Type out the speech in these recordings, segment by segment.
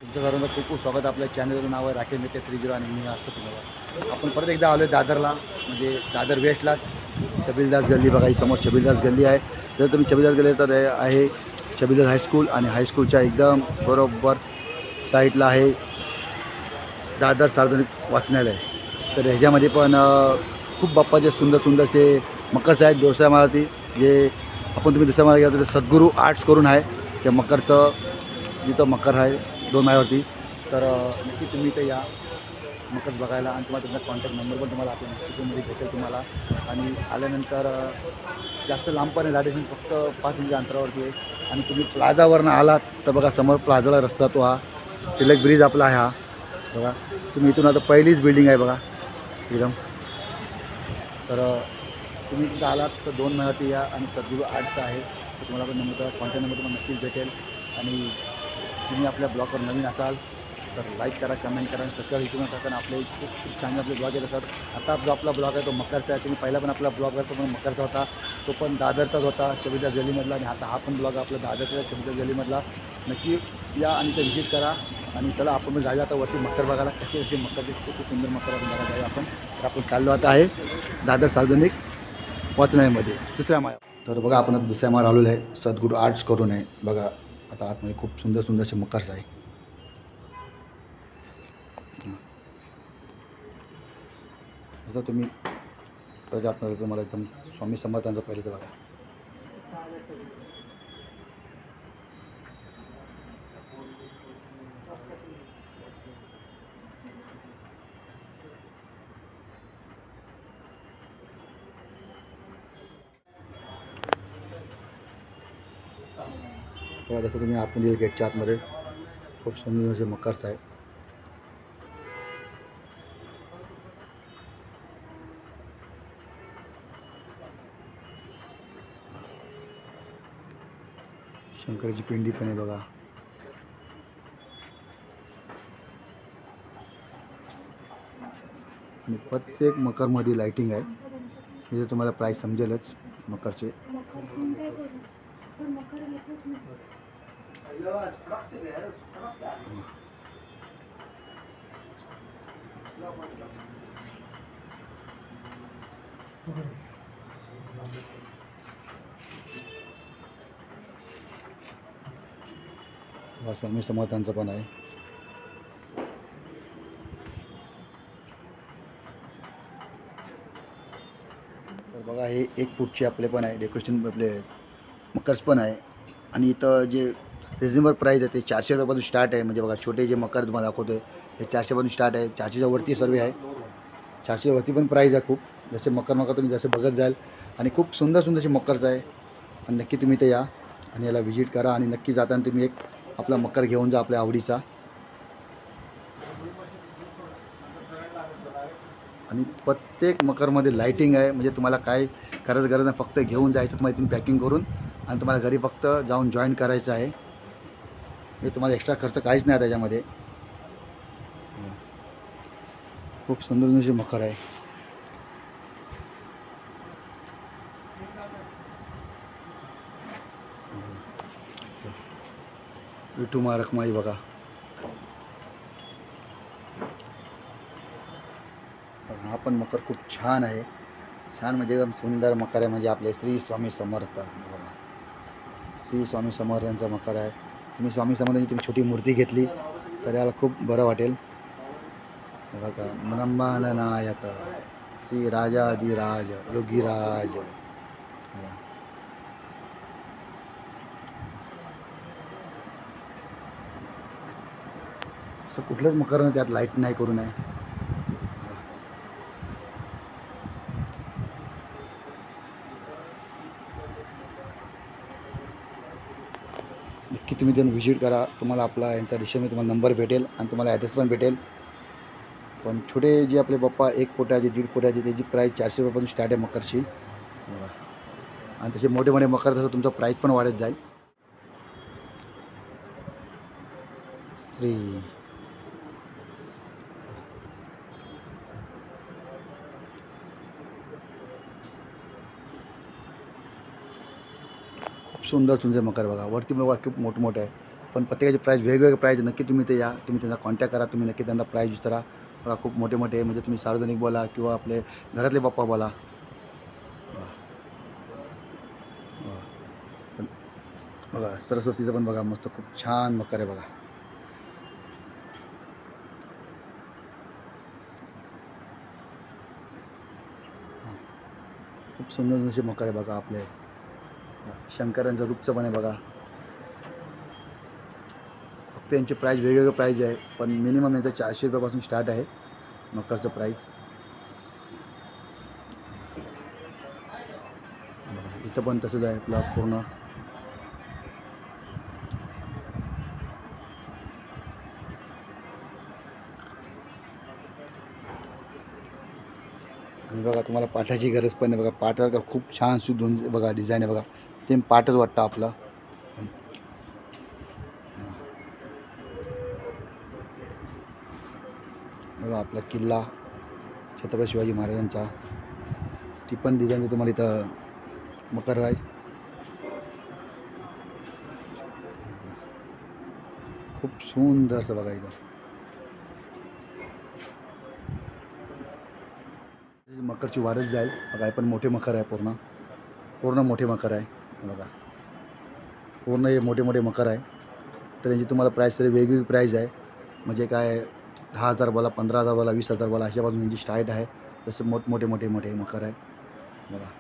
तुमचं सर्वांचं खूप खूप स्वागत. आपल्या चॅनलचं नाव आहे राकेश मेहते 30 आणि मी असतो तुम्हाला. आपण परत एकदा आलो आहे दादरला, म्हणजे दादर वेस्टला छबिलदास गल्ली. बघा ही समोर छबिलदास गल्ली आहे. जर तुम्ही छबिलदास गल्ली तर आहे छबिलदास हायस्कूल, आणि हायस्कूलच्या एकदम बरोबर साईडला आहे दादर सार्वजनिक वाचनालय. तर ह्याच्यामध्ये पण खूप बाप्पाचे सुंदर सुंदरसे मकर्स आहेत. दुसऱ्या माळती जे आपण तुम्ही दुसऱ्या माळ्यात गेला तर सद्गुरू आर्ट्स करून आहे ते मकरचं, जिथं मकर आहे 2 माळ्यावरती. तर नक्की तुम्ही इथे या मकर बघायला, आणि तुम्हाला तुमचा कॉन्टॅक्ट नंबर पण तुम्हाला आपण डिस्क्रिप्शनमध्ये भेटेल तुम्हाला. आणि आल्यानंतर जास्त लांब पण आहे, झाडे फक्त 5 मिनिट अंतरावरती आहे. आणि तुम्ही प्लाझावरनं आलात तर बघा समोर प्लाझाला रस्ता तो हा टिळक ब्रिज आपला आहे हा. बघा तुम्ही इथून आता पहिलीच बिल्डिंग आहे बघा एकदम. तर तुम्ही तिथं आलात तर 2 महिन्यात या, आणि सद्गुरू आर्ट्स आहे तर तुम्हाला पण नंबर कॉन्टॅक्ट नंबर तुम्हाला नक्कीच भेटेल. आणि तुम्ही आपल्या ब्लॉगवर नवीन असाल तर लाईक करा, कमेंट करा, आणि सबस्क्राईब करू नका, कारण आपले खूप खूप छान आपले ब्लॉग येत असतात. आता जो आपला ब्लॉग आहे तो मकरचा आहे. तुम्ही पहिला पण आपला ब्लॉग आहे तो पण मकरचा होता, तो पण दादरचाच होता छबिलदास गल्लीमधला. आणि आता हा पण ब्लॉग आपला दादरचा छबिलदास गल्लीमधला. नक्की या आणि ते व्हिजिट करा. आणि चला आपण जाऊया आता वरती मकर बघायला, कसे कसे मकरचे खूप सुंदर मकर आपण बघायला जाऊया आपण. तर आपण चाललो आता आहे दादर सार्वजनिक वाचनालयामध्ये दुसऱ्या माळ्या. तर बघा आपण आता दुसऱ्या माळ आलेलो आहे, सद्गुरू आर्ट्स करून आहे बघा. आता आतमध्ये खूप सुंदर सुंदरसे मकर्स आहे. जसं तुम्ही जात नाही तुम्हाला एकदम स्वामी समर्थांचं पहिले तर बघा. बघा जसं तुम्ही आतमध्ये गेटच्या आतमध्ये खूप सुंदर असे मकर्स आहे. शंकराची पिंडी पण आहे बघा. आणि प्रत्येक मकरमध्ये लाईटिंग आहे, हे तुम्हाला प्राईस समजेलच मकरचे. स्वामी समर्थांचं पण आहे. तर बघा हे 1 फूटचे आपले पण आहे डेकोरेशन, आपले मकर्स पण आहे. आणि इथं जे रिजनेबल प्राईस आहे ते 400 रुपयापासून स्टार्ट आहे. म्हणजे बघा छोटे जे मकर तुम्हाला दाखवतो आहे हे 400 पासून स्टार्ट आहे. 400च्या वरती सर्व आहे, 400च्या वरती पण प्राईस आहे खूप. जसे मकर तुम्ही जसे बघत जाल, आणि खूप सुंदर सुंदरसे मकर्स आहे. आणि नक्की तुम्ही इथे या आणि याला व्हिजिट करा. आणि नक्की जाताना तुम्ही एक आपला मकर घेऊन जा आपल्या आवडीचा. आणि प्रत्येक मकरमध्ये लाईटिंग आहे, म्हणजे तुम्हाला काय करायचं गरज नाही, फक्त घेऊन जायचं तुम्हाला इथून पॅकिंग करून, आणि तुम्हाला घरी फक्त जाऊन जॉईन करायचं आहे. म्हणजे तुम्हाला एक्स्ट्रा खर्च काहीच नाही त्याच्यामध्ये. खूप सुंदर सुंदरशी मकर आहे. विठुमा रखमाई बघा. हा पण मकर खूप छान आहे. छान म्हणजे एकदम सुंदर मकर आहे. म्हणजे आपले श्री स्वामी समर्थ बघा, श्री स्वामी समर्थांचा मकर आहे. तुम्ही स्वामी समर्थांची तुम्ही छोटी मूर्ती घेतली तर याला खूप बरं वाटेल. बघा ब्रह्मांड नायक श्री राजाधिराज योगीराज. असं कुठलंच मकर त्यात लाईट नाही करू नये. नक्की तुम्ही तिथून व्हिजिट करा. तुम्हाला आपला यांचा डिशमध्ये तुम्हाला नंबर भेटेल आणि तुम्हाला ॲड्रेस पण भेटेल. पण छोटे जे आपले पप्पा 1 फुटाचे 1.5 फुटाचे त्याची प्राईस 400 रुपयापासून स्टार्ट आहे मकरची. आणि तसे मोठे मोठे मकर तसं तुमचा प्राईस पण वाढत जाईल. श्री खूप सुंदर सुंदर मकर बघा. वरती बघा खूप मोठमोठे आहे. पण प्रत्येकाची प्राईज वेगवेगळे प्राईज. नक्की तुम्ही ते या, तुम्ही त्यांना कॉन्टॅक्ट करा, तुम्ही नक्की त्यांना प्राईज विचारा. बघा खूप मोठे मोठे, म्हणजे तुम्ही सार्वजनिक बोला किंवा आपले घरातले बाप्पा बोला. पण बघा सरस्वतीचं पण बघा मस्त खूप छान मकर आहे बघा. खूप सुंदर असे मकर आहे बघा. आपले शंकरांचं रूपचं पण आहे बघा. फक्त यांची प्राईज वेगवेगळं प्राईज आहे, पण मिनिमम यांचं 400 रुपयापासून स्टार्ट आहे मकरचं प्राईज. इथं पण तसंच आहे आपलं पूर्ण. आणि बघा तुम्हाला पाटाची गरज पण आहे बघा. पाटावर का खूप छान दोन बघा डिझाईन आहे बघा. ते पाटच वाटतं आपलं. बघा आपला किल्ला छत्रपती शिवाजी महाराजांचा, ती पण डिझाईन तुम्हाला इथं मकर आहे. खूप सुंदरचं बघा इथं. मकरची वाढत जाईल बघा. हे पण मोठे मकर आहे, पूर्ण पूर्ण मोठे मकर आहे बघा. पूर्ण हे मोठे मोठे मकर आहे. तर यांची तुम्हाला प्राईस तरी वेगवेगळी प्राईज आहे. म्हणजे काय 10,000 बोला, 15,000 बोला, 20,000 बोला, अशापासून यांची स्टार्ट आहे. जसं मोठे मोठे मोठे मकर आहे बघा.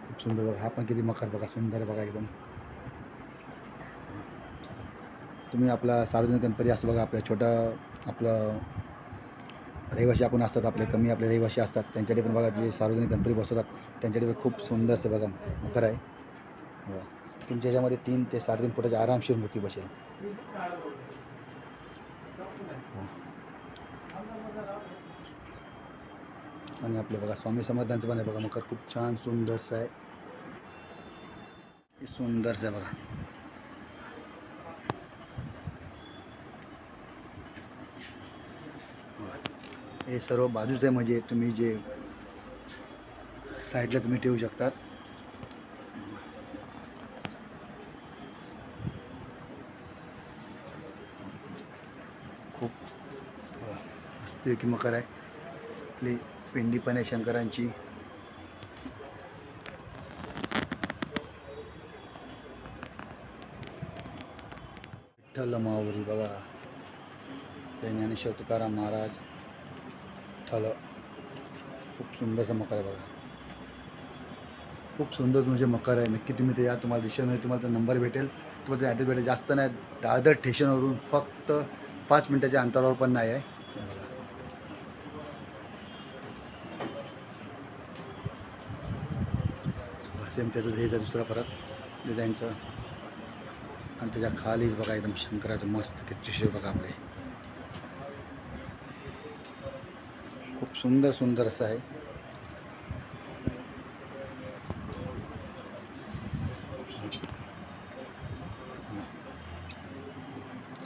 खूप सुंदर बघा. हा पण किती मकर बघा, सुंदर आहे बघा एकदम. तुम्ही आपला सार्वजनिक गणपती असतो बघा, आपल्या छोटा आपलं रहिवाशी आपण असतात, आपले कमी आपले रहिवाशी असतात, त्यांच्याकडे पण बघा जे सार्वजनिक गणपती बसवतात त्यांच्याकडे पण खूप सुंदरचं बघा मकर आहे बघा. तुमच्या ह्याच्यामध्ये 3 ते 3.5 फुटाची आरामशीर मूर्ती बसेल. आणि आपले बघा स्वामी समर्थांचं पण आहे बघा मकर. खूप छान सुंदरचं आहे, सुंदरचं आहे बघा. हे सर्व बाजूच आहे, म्हणजे तुम्ही जे साईडला तुम्ही ठेवू शकतात. खूप मस्तपैकी मकर आहे. आपली पिंडी पण आहे शंकरांची. विठ्ठल माऊली बघा. ज्ञानेश्वर तुकाराम महाराज विठ्ठल. खूप सुंदरचं मकर आहे बघा. खूप सुंदर म्हणजे मकर आहे. नक्की तुम्ही ते या, तुम्हाला दिशेमध्ये तुम्हाला तो नंबर भेटेल, तुम्हाला ते ॲड्रेस भेटेल. जास्त नाही, दादर स्टेशनवरून फक्त 5 मिनिटाच्या अंतरावर पण नाही आहे. सेम त्याचं हे दुसरा परत डिझाईनचं. आणि त्याच्या खालीच बघा एकदम शंकराचं मस्त किती बघा आपले. खूप सुंदर सुंदर असं आहे.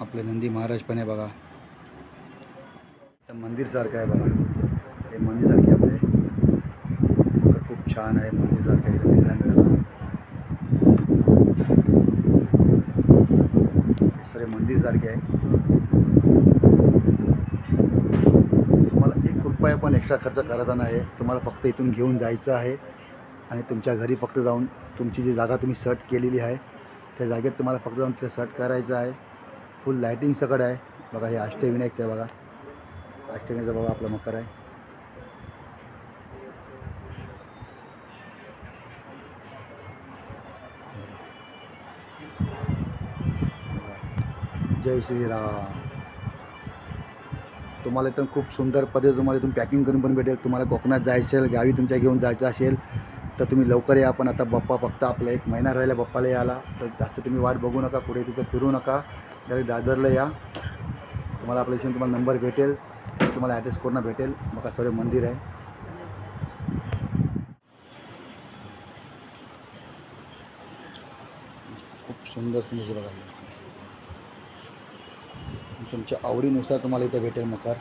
आपले नंदी महाराज पण आहे बघा. मंदिरसारखं आहे बघा. हे मंदिरसारखे आपले खूप छान आहे. मंदिरसारखं आहे डिझाईन त्याला. हे सगळे मंदिरसारखे आहे. तुम्हाला 1 रुपया पण एक्स्ट्रा खर्च करायचा नाही. तुम्हाला फक्त इथून घेऊन जायचं आहे आणि तुमच्या घरी फक्त जाऊन तुमची जी जागा तुम्ही सर्ट केलेली आहे त्या जागेत तुम्हाला फक्त जाऊन तिथे सर्ट करायचं आहे. फुल लायटिंग सकट आहे बघा. हे अष्टविनायकचं आहे बघा. अष्टविनायकचं बघा आपला मकर आहे. जय श्रीराम. तुम्हाला इथून खूप सुंदर पद्धती तुम्हाला इथून पॅकिंग करून पण भेटेल. तुम्हाला कोकणात जायचं असेल, गावी तुमच्या घेऊन जायचं असेल तर तुम्ही लवकर या. पण आता बाप्पा फक्त आपला 1 महिना राहिला बाप्पाला यायला, तर जास्त तुम्ही वाट बघू नका, कुठे तिथं फिरू नका. डायरेक्ट दादरला या. तुम्हाला आपल्या इथून तुम्हाला नंबर भेटेल, तुम्हाला ॲड्रेस पूर्ण भेटेल. बघा सर्व मंदिर आहे. खूप सुंदर सुंदर बघा. तुमच्या आवडीनुसार तुम्हाला इथे भेटेल मकर.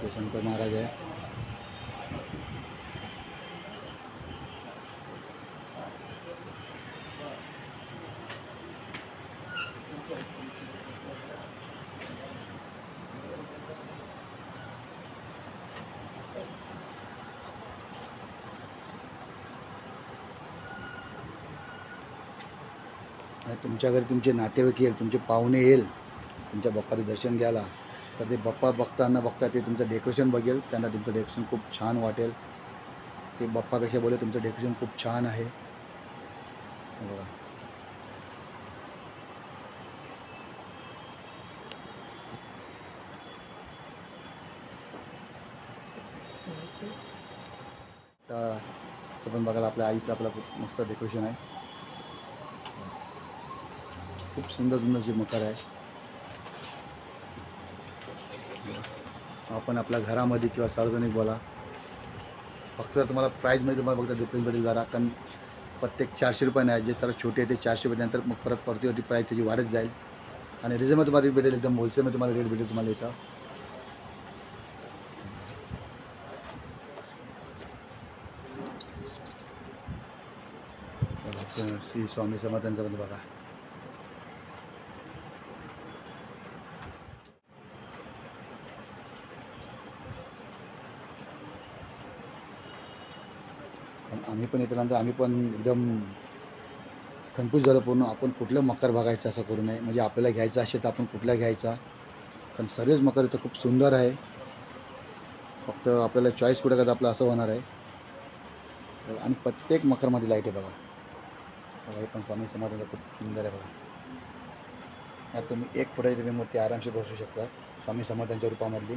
ते शंकर महाराज आहे. तुमच्या घरी तुमचे नातेवाईक येईल, तुमचे पाहुणे येईल तुमच्या बाप्पाचं दर्शन घ्यायला, तर ते बाप्पा बघता ते तुमचं डेकोरेशन बघेल, त्यांना तुमचं डेकोरेशन खूप छान वाटेल. ते बाप्पापेक्षा बोले तुमचं डेकोरेशन खूप छान आहे. बघा तर पण बघायला आपल्या आईचं आपलं खूप मस्त डेकोरेशन आहे. खूप सुंदर सुंदरशी मकर आहे. आपण आपल्या घरामध्ये किंवा सार्वजनिक बोला, फक्त तुम्हाला प्राईजमध्ये तुम्हाला फक्त डिफरन्स भेटेल जरा, कारण प्रत्येक 400 रुपये आहे. जे सर्व छोटे आहे ते 400 रुपये, नंतर मग परत परतीवरती प्राईज त्याची वाढत जाईल. आणि रिजनेबल तुम्हाला रेट भेटेल, एकदम होलसेलमध्ये तुम्हाला रेट भेटेल तुम्हाला इथं. श्री स्वामी समर्थांच्यामध्ये बघा. आम्ही पण येतानंतर आम्ही पण एकदम कन्फ्यूज झालं पूर्ण, आपण कुठलं मकर बघायचं असं करू नये. म्हणजे आपल्याला घ्यायचं असेल तर आपण कुठला घ्यायचा, कारण सर्वच मकर इथं खूप सुंदर आहे. फक्त आपल्याला चॉईस कुठं करायचं आपलं असं होणार आहे. आणि प्रत्येक मकरमध्ये लाईट आहे बघा. हे पण स्वामी समाधान खूप सुंदर आहे बघा. यात तुम्ही एक फुटाची तुम्ही मूर्ती आरामशी बसू शकता स्वामी समर्थांच्या रूपामधली.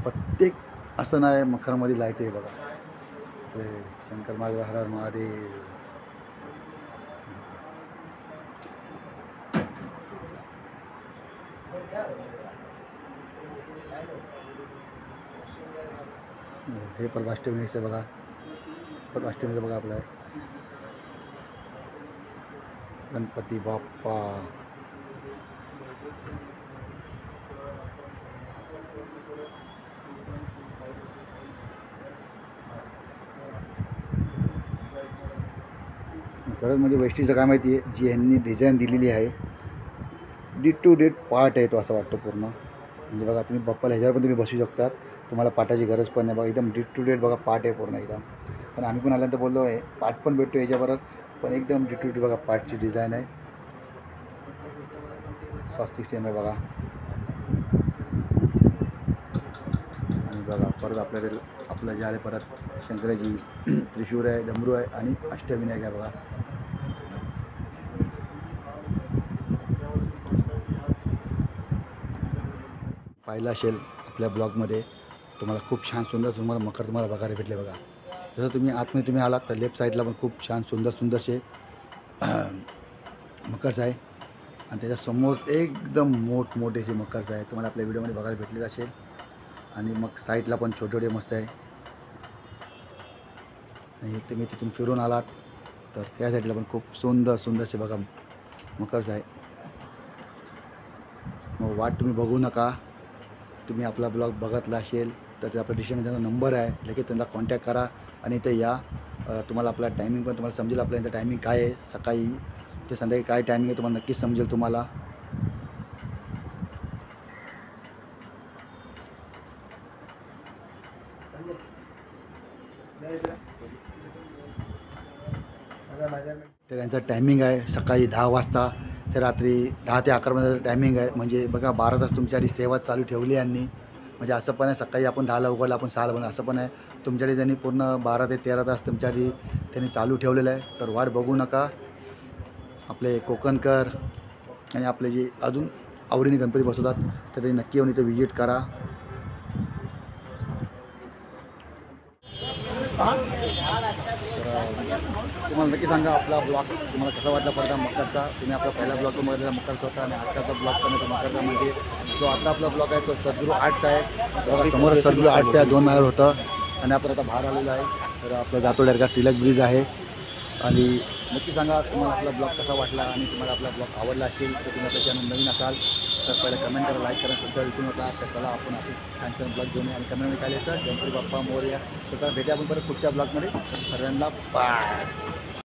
प्रत्येक असं नाही मखरामध्ये लाईट आहे बघा. आपले शंकर महाराज हर हर महादेव. हे प्रभाष्टमीचं बघा, प्रभाष्टमीचं बघा आपलं आहे. गणपती बाप्पा. सर्वात म्हणजे वैशिष्ट्य काय माहिती आहे, जी यांनी डिझाईन दिलेली आहे डीट टू डेट पार्ट आहे तो असं वाटतं पूर्ण. म्हणजे बघा तुम्ही बाप्पाला ह्याच्यावर पण तुम्ही बसू शकतात, तुम्हाला पाटाची गरज पण नाही बघा. एकदम डीट टू डेट बघा पार्ट आहे पूर्ण एकदम. कारण आम्ही पण आल्यानंतर बोललो आहे पार्ट पण भेटतो याच्याबरोबर, पण एकदम डीट टू डेट बघा पार्टची डिझाईन आहे. स्वस्तिक सेम आहे बघा. आणि बघा परत आपल्याकडे आपलं जे आले परत शंकराची त्रिशूर आहे, डमरू आहे आणि अष्टविनायक आहे बघा. पाहिलं असेल आपल्या ब्लॉगमध्ये, तुम्हाला खूप छान सुंदर सुंदर मकर तुम्हाला बघायला भेटले बघा. जसं तुम्ही आतमध्ये तुम्ही आलात तर लेफ्ट साईडला पण खूप छान सुंदर सुंदरसे मकर्स आहे. आणि त्याच्यासमोर एकदम मोठमोठेसे मकर्स आहे, तुम्हाला आपल्या व्हिडिओमध्ये बघायला भेटले असेल. आणि मग साईडला पण छोटे छोटे मस्त आहे. आणि तुम्ही तिथून फिरून आलात तर त्या साईडला पण खूप सुंदर सुंदरसे बघा मकर्स आहे. मग वाट तुम्ही बघू नका. तुम्ही आपला ब्लॉग बघितला असेल तर ते आपल्या डिस्क्रिप्शनमध्ये त्यांचा नंबर आहे, लगेच त्यांना कॉन्टॅक्ट करा आणि इथे या. तुम्हाला आपला टायमिंग पण तुम्हाला समजेल. आपल्या यांचं टायमिंग काय आहे, सकाळी ते संध्याकाळी काय टायमिंग आहे तुम्हाला नक्कीच समजेल तुम्हाला. तर त्यांचा टायमिंग आहे सकाळी 10 वाजता ते रात्री 10 ते 11 पर्यंत टायमिंग आहे. म्हणजे बघा 12 तास तुमच्यासाठी सेवा चालू ठेवली यांनी. म्हणजे असं पण आहे सकाळी आपण 10ला उघडलं आपण 6ला बनलं, असं पण आहे तुमच्याकडे त्यांनी पूर्ण 12 ते 13 तास तुमच्यासाठी त्यांनी चालू ठेवलेलं आहे. तर वाट बघू नका. आपले कोकणकर आणि आपले जे अजून आवडीने गणपती बसवतात तर ते नक्की येऊन इथे विजिट करा. तुम्हाला नक्की सांगा आपला ब्लॉग तुम्हाला कसा वाटला पडता मकरचा. तुम्ही आपला पहिला ब्लॉग बघितलेला मकरचा होता आणि आजकालचा ब्लॉग पण होता मकरचा. म्हणजे जो आता आपला ब्लॉग आहे तो सद्गुरू आर्ट्स आहे. बघा समोर सद्गुरू आर्ट्स आहे, 2 माळ्यावर होतं आणि आपण आता बाहेर आलेलो आहे. तर आपलं जातो डायरेक्ट टिळक ब्रिज आहे. आणि नक्की सांगा तुम्हाला आपला ब्लॉग कसा वाटला आणि तुम्हाला आपला ब्लॉग आवडला असेल तर तुम्ही आपल्या चॅनल नवीन असाल तर पहिलं कमेंट करा, लाईक करा, सध्या इथून होता तर चला आपण असं छान छान ब्लॉग घेऊन आणि कमेंट काय लिहायचं गणपती बाप्पा मोरया. तर भेटूया आपण परत पुढच्या ब्लॉगमध्ये. सर्वांना बाय.